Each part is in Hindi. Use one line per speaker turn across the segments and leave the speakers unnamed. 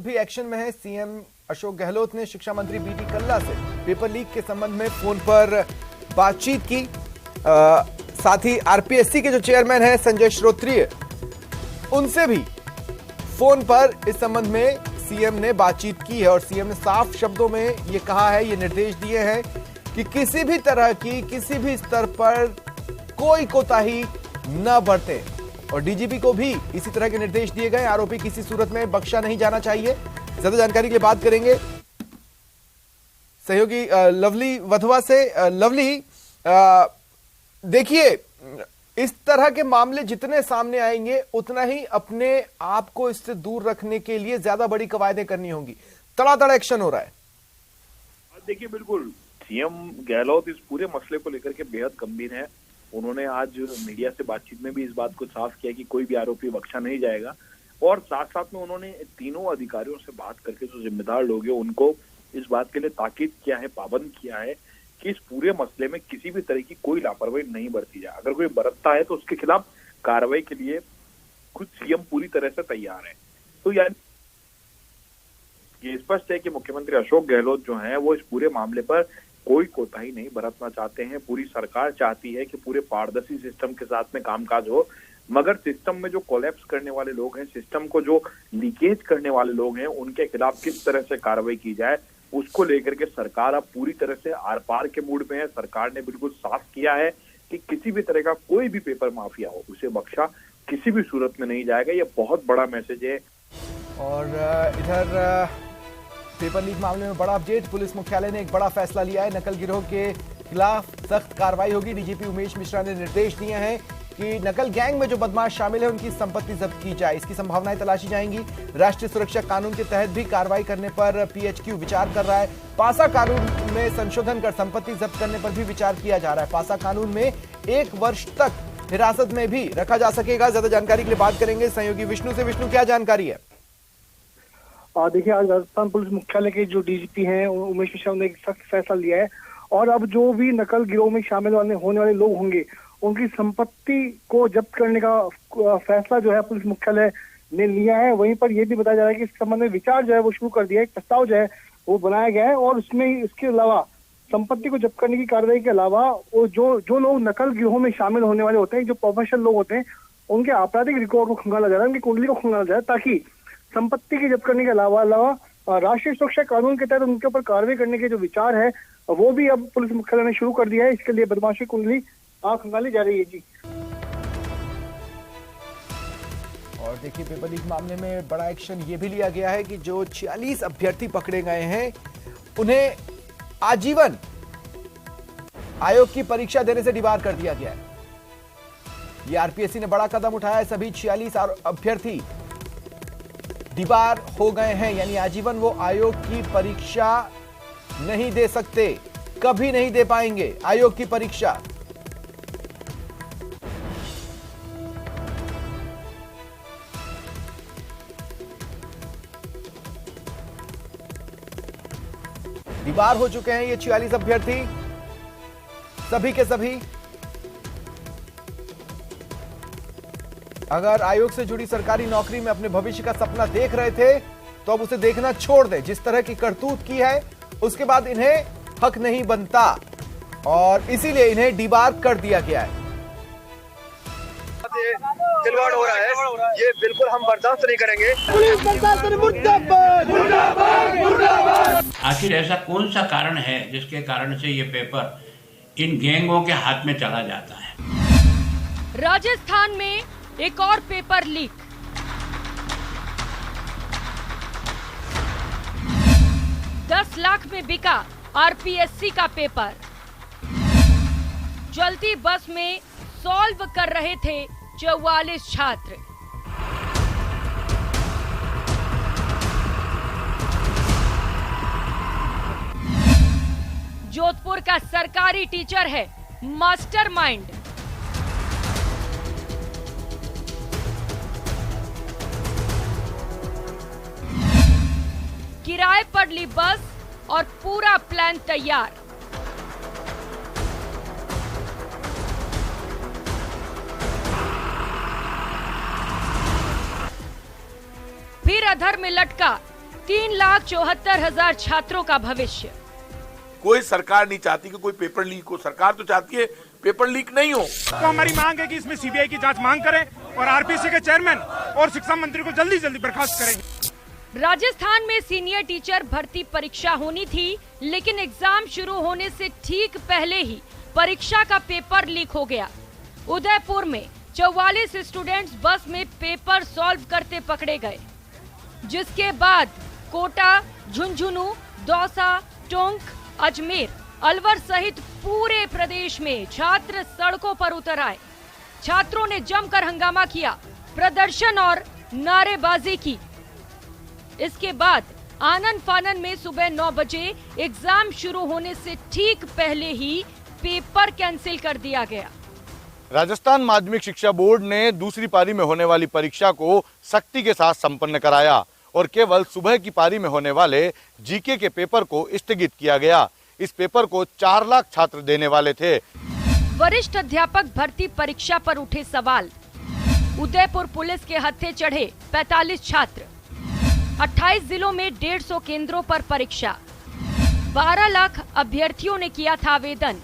भी एक्शन में है। सीएम अशोक गहलोत ने शिक्षा मंत्री बीडी कल्ला से पेपर लीक के संबंध में फोन पर बातचीत की। साथ ही आरपीएससी के जो चेयरमैन हैं संजय श्रोत्रिय, उनसे भी फोन पर इस संबंध में सीएम ने बातचीत की है और सीएम ने साफ शब्दों में ये कहा है, ये निर्देश दिए हैं कि किसी भी तरह की किसी भी स्तर पर कोई कोताही न बरते और डीजीपी को भी इसी तरह के निर्देश दिए गए। आरोपी किसी सूरत में बख्शा नहीं जाना चाहिए। ज्यादा जानकारी के लिए बात करेंगे सहयोगी लवली वधवा से। लवली, देखिए, इस तरह के मामले जितने सामने आएंगे उतना ही अपने आप को इससे दूर रखने के लिए ज्यादा बड़ी कवायदें करनी होंगी। तड़ातड़ एक्शन हो रहा है।
देखिए, बिल्कुल सीएम गहलोत इस पूरे मसले को लेकर के बेहद गंभीर हैं। उन्होंने आज मीडिया से बातचीत में भी इस बात को साफ किया कि कोई भी आरोपी बख्शा नहीं जाएगा और साथ साथ में उन्होंने तीनों अधिकारियों से बात करके जो जिम्मेदार लोग हैं उनको इस बात के लिए ताकीद किया है, पाबंद किया है कि इस पूरे मसले में किसी भी तरह की कोई लापरवाही नहीं बरती जाए। अगर कोई बरतता है तो उसके खिलाफ कार्रवाई के लिए खुद सीएम पूरी तरह से तैयार है। तो यानी ये स्पष्ट है कि मुख्यमंत्री अशोक गहलोत जो हैं वो इस पूरे मामले पर कोई कोताही नहीं बरतना चाहते हैं। पूरी सरकार चाहती है कि पूरे पारदर्शी सिस्टम के साथ में कामकाज हो, मगर सिस्टम में जो कोलैप्स करने वाले लोग हैं, सिस्टम को जो लीकेज करने वाले लोग हैं, उनके खिलाफ किस तरह से कार्रवाई की जाए उसको लेकर के सरकार अब पूरी तरह से आर पार के मूड में है। सरकार ने बिल्कुल साफ किया है कि किसी भी तरह का कोई भी पेपर माफिया हो उसे बख्शा किसी भी सूरत में नहीं जाएगा। ये बहुत बड़ा मैसेज है।
और इधर पेपर लीक मामले में बड़ा अपडेट, पुलिस मुख्यालय ने एक बड़ा फैसला लिया है। नकल गिरोह के खिलाफ सख्त कार्रवाई होगी। डीजीपी उमेश मिश्रा ने निर्देश दिए हैं कि नकल गैंग में जो बदमाश शामिल है उनकी संपत्ति जब्त की जाए। इसकी संभावनाएं तलाशी जाएंगी। राष्ट्रीय सुरक्षा कानून के तहत भी कार्रवाई करने पर पीएचक्यू विचार कर रहा है। पासा कानून में संशोधन कर संपत्ति जब्त करने पर भी विचार किया जा रहा है। पासा कानून में 1 वर्ष तक हिरासत में भी रखा जा सकेगा। ज्यादा जानकारी के लिए बात करेंगे सहयोगी विष्णु से। विष्णु, क्या जानकारी है?
देखिए, आज राजस्थान पुलिस मुख्यालय के जो डीजीपी हैं उमेश मिश्रा ने एक सख्त फैसला लिया है और अब जो भी नकल गिरोह में शामिल होने वाले लोग होंगे उनकी संपत्ति को जब्त करने का फैसला जो है पुलिस मुख्यालय ने लिया है। वहीं पर यह भी बताया जा रहा है कि इस संबंध में विचार जो है वो शुरू कर दिया है, एक प्रस्ताव जो है वो बनाया गया है और उसमें इसके अलावा संपत्ति को जब्त करने की कार्रवाई के अलावा वो जो लोग नकल गिरोह में शामिल होने वाले होते हैं, जो प्रोफेशनल लोग होते हैं, उनके आपराधिक रिकॉर्ड को खंगाला जा रहा है, उनकी कुंडली को खंगाला जा रहा है, ताकि संपत्ति की जब्त करने के अलावा राष्ट्रीय सुरक्षा कानून के तहत उनके ऊपर कार्रवाई करने के जो विचार है वो भी अब पुलिस मुख्यालय ने शुरू कर दिया है। इसके लिए बदमाशी कुंडली खंगाली जा रही है। जी,
और देखिए, पेपर लीक मामले में बड़ा एक्शन ये भी लिया गया है कि जो 46 अभ्यर्थी पकड़े गए हैं उन्हें आजीवन आयोग की परीक्षा देने से डिबार कर दिया गया है। ये आरपीएससी ने बड़ा कदम उठाया है। सभी 46 अभ्यर्थी डिबार हो गए हैं, यानी आजीवन वो आयोग की परीक्षा नहीं दे सकते, कभी नहीं दे पाएंगे आयोग की परीक्षा। डिबार हो चुके हैं ये 46 अभ्यर्थी, सभी के सभी। अगर आयोग से जुड़ी सरकारी नौकरी में अपने भविष्य का सपना देख रहे थे तो अब उसे देखना छोड़ दें। जिस तरह की करतूत की है उसके बाद इन्हें हक नहीं बनता और इसीलिए इन्हें डिबार कर दिया गया है।
खिलवाड़ हो रहा है, ये बिल्कुल हम बर्दाश्त नहीं करेंगे।
पुलिस प्रशासन मुर्दाबाद, मुर्दाबाद, मुर्दाबाद।
आखिर ऐसा कौन सा कारण है जिसके कारण से ये पेपर इन गैंगों के हाथ में चला जाता है?
राजस्थान में एक और पेपर लीक। $10 लाख में बिका आरपीएससी का पेपर। चलती बस में सॉल्व कर रहे थे 44 छात्र। जोधपुर का सरकारी टीचर है मास्टरमाइंड। किराए पर ली बस और पूरा प्लान तैयार। फिर अधर में लटका 3,74,000 छात्रों का भविष्य।
कोई सरकार नहीं चाहती कि कोई पेपर लीक हो, सरकार तो चाहती है पेपर लीक नहीं हो।
तो हमारी मांग है कि इसमें सीबीआई की जांच मांग करें और आरपीएससी के चेयरमैन और शिक्षा मंत्री को जल्दी जल्दी बर्खास्त करें।
राजस्थान में सीनियर टीचर भर्ती परीक्षा होनी थी, लेकिन एग्जाम शुरू होने से ठीक पहले ही परीक्षा का पेपर लीक हो गया। उदयपुर में 44 स्टूडेंट्स बस में पेपर सॉल्व करते पकड़े गए, जिसके बाद कोटा, झुंझुनू, दौसा, टोंक, अजमेर, अलवर सहित पूरे प्रदेश में छात्र सड़कों पर उतर आए। छात्रों ने जमकर हंगामा किया, प्रदर्शन और नारेबाजी की। इसके बाद आनन फानन में सुबह 9 बजे एग्जाम शुरू होने से ठीक पहले ही पेपर कैंसिल कर दिया गया।
राजस्थान माध्यमिक शिक्षा बोर्ड ने दूसरी पारी में होने वाली परीक्षा को सख्ती के साथ संपन्न कराया और केवल सुबह की पारी में होने वाले जीके के पेपर को स्थगित किया गया। इस पेपर को 4 लाख छात्र देने वाले थे।
वरिष्ठ अध्यापक भर्ती परीक्षा पर उठे सवाल। उदयपुर पुलिस के हत्थे चढ़े 45 छात्र। 28 जिलों में 150 केंद्रों पर परीक्षा। 12 लाख अभ्यर्थियों ने किया था आवेदन।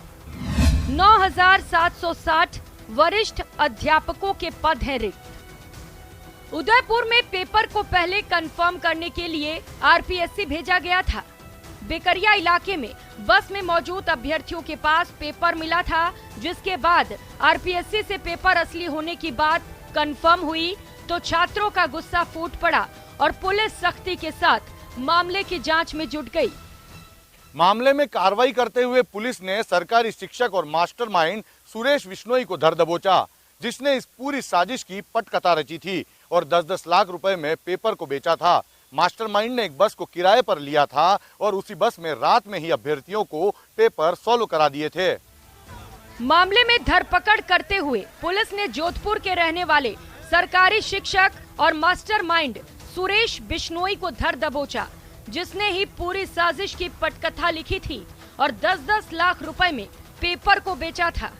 9,760 वरिष्ठ अध्यापकों के पद हैं रिक्त। उदयपुर में पेपर को पहले कंफर्म करने के लिए आरपीएससी भेजा गया था। बेकरिया इलाके में बस में मौजूद अभ्यर्थियों के पास पेपर मिला था, जिसके बाद आरपीएससी से पेपर असली होने की बात कंफर्म हुई तो छात्रों का गुस्सा फूट पड़ा और पुलिस सख्ती के साथ मामले की जांच में जुट गई।
मामले में कार्रवाई करते हुए पुलिस ने सरकारी शिक्षक और मास्टरमाइंड सुरेश बिश्नोई को धर दबोचा, जिसने इस पूरी साजिश की पटकथा रची थी और 10-10 लाख रुपए में पेपर को बेचा था। मास्टरमाइंड ने एक बस को किराए पर लिया था और उसी बस में रात में ही अभ्यर्थियों को पेपर सॉल्व करा दिए थे।
मामले में धरपकड़ करते हुए पुलिस ने जोधपुर के रहने वाले सरकारी शिक्षक और मास्टरमाइंड सुरेश बिश्नोई को धर दबोचा, जिसने ही पूरी साजिश की पटकथा लिखी थी और 10-10 लाख रुपए में पेपर को बेचा था।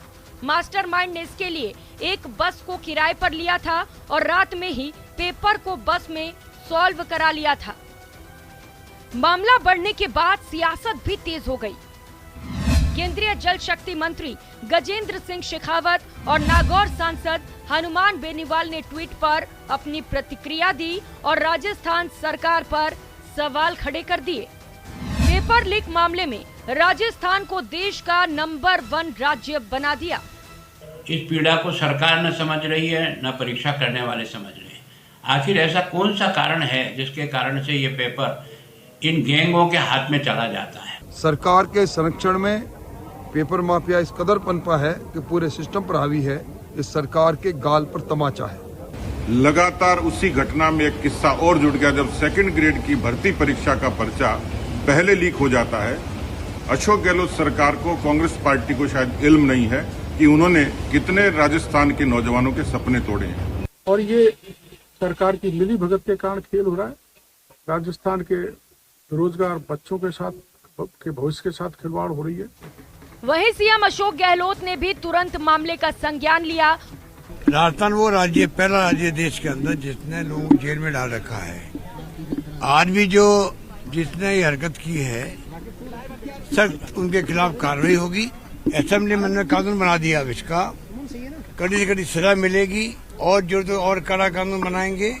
मास्टरमाइंड ने इसके लिए एक बस को किराए पर लिया था और रात में ही पेपर को बस में सॉल्व करा लिया था। मामला बढ़ने के बाद सियासत भी तेज हो गई। केंद्रीय जल शक्ति मंत्री गजेंद्र सिंह शेखावत और नागौर सांसद हनुमान बेनीवाल ने ट्वीट पर अपनी प्रतिक्रिया दी और राजस्थान सरकार पर सवाल खड़े कर दिए। पेपर लीक मामले में राजस्थान को देश का नंबर 1 राज्य बना दिया।
इस पीड़ा को सरकार न समझ रही है, न परीक्षा करने वाले समझ रहे हैं। आखिर ऐसा कौन सा कारण है जिसके कारण से ये पेपर इन गैंगों के हाथ में चला जाता है?
सरकार के संरक्षण में पेपर माफिया इस कदर पनपा है कि पूरे सिस्टम पर हावी है। इस सरकार के गाल पर तमाचा है।
लगातार उसी घटना में एक किस्सा और जुड़ गया, जब सेकंड ग्रेड की भर्ती परीक्षा का पर्चा पहले लीक हो जाता है। अशोक गहलोत सरकार को, कांग्रेस पार्टी को शायद इल्म नहीं है कि उन्होंने कितने राजस्थान के नौजवानों के सपने तोड़े हैं।
और ये सरकार की मिली भगत के कारण खेल हो रहा है। राजस्थान के रोजगार, बच्चों के साथ के भविष्य के साथ खिलवाड़ हो रही है।
वहीं सीएम अशोक गहलोत ने भी तुरंत मामले का संज्ञान लिया।
राजस्थान वो राज्य, पहला राज्य देश के अंदर जिसने लोगों को जेल में डाल रखा है। आज भी जो जिसने ये हरकत की है, सख्त उनके खिलाफ कार्रवाई होगी। असेंबली में कानून बना दिया, अब इसका कड़ी से कड़ी सजा मिलेगी और जो तो और कड़ा कानून बनाएंगे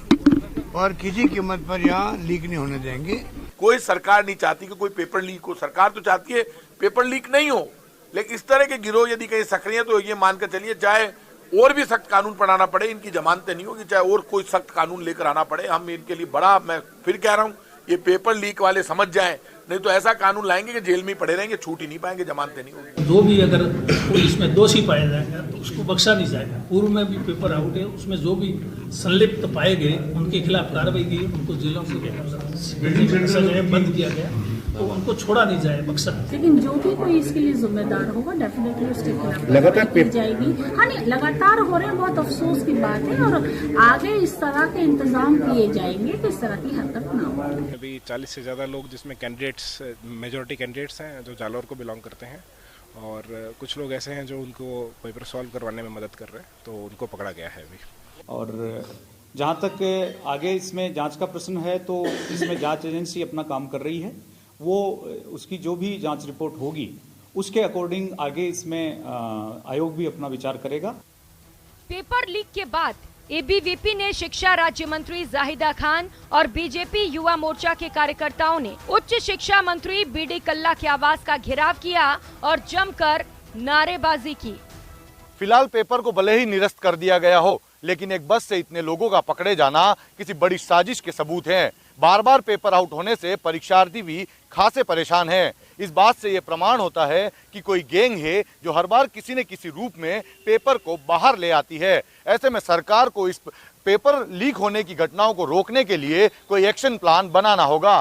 और किसी कीमत पर यहाँ लीक नहीं होने देंगे।
कोई सरकार नहीं चाहती कि कोई पेपर लीक हो, सरकार तो चाहती है पेपर लीक नहीं हो। लेकिन इस तरह के गिरोह यदि कहीं सक्रिय है तो ये मानकर चलिए, चाहे और भी सख्त कानून बनाना पड़े, इनकी जमानतें नहीं होगी, चाहे और कोई सख्त कानून लेकर आना पड़े। हम इनके लिए बड़ा, मैं फिर कह रहा हूँ, ये पेपर लीक वाले समझ जाएं, नहीं तो ऐसा कानून लाएंगे कि जेल में ही पड़े रहेंगे, छूट ही नहीं पाएंगे, जमानतें नहीं होगी।
जो भी अगर कोई इसमें दोषी पाया जाएगा तो उसको बख्शा नहीं जाएगा। पूर्व में भी पेपर आउट है, उसमें जो भी संलिप्त पाए गए उनके खिलाफ कार्रवाई की, उनको जेलों से बंद किया गया, तो उनको छोड़ा नहीं जाए, बख्शा।
लेकिन जो भी कोई इसके लिए जिम्मेदार होगा डेफिनेटली उसके खिलाफ लगातार की जाएगी। हाँ नहीं, लगातार हो रहे हैं, बहुत अफसोस की बात है और आगे इस तरह के इंतजाम किए जाएंगे कि इस तरह की हरकत ना हो।
अभी 40 से ज्यादा लोग, जिसमें कैंडिडेट्स, मेजोरिटी कैंडिडेट्स हैं जो जालौर को बिलोंग करते हैं, और कुछ लोग ऐसे हैं जो उनको पेपर सॉल्व करवाने में मदद कर रहे हैं, तो उनको पकड़ा गया है अभी।
और जहां तक आगे इसमें जांच का प्रश्न है तो इसमें जांच एजेंसी अपना काम कर रही है, वो उसकी जो भी जांच रिपोर्ट होगी उसके अकॉर्डिंग आगे इसमें आयोग भी अपना विचार करेगा।
पेपर लीक के बाद एबीवीपी ने शिक्षा राज्य मंत्री जाहिदा खान और बीजेपी युवा मोर्चा के कार्यकर्ताओं ने उच्च शिक्षा मंत्री बीडी कल्ला के आवास का घेराव किया और जमकर नारेबाजी की।
फिलहाल पेपर को भले ही निरस्त कर दिया गया हो, लेकिन एक बस से इतने लोगों का पकड़े जाना किसी बड़ी साजिश के सबूत हैं। बार बार पेपर आउट होने से परीक्षार्थी भी खासे परेशान हैं। इस बात से ये प्रमाण होता है कि कोई गैंग है जो हर बार किसी न किसी रूप में पेपर को बाहर ले आती है। ऐसे में सरकार को इस पेपर लीक होने की घटनाओं को रोकने के लिए कोई एक्शन प्लान बनाना होगा।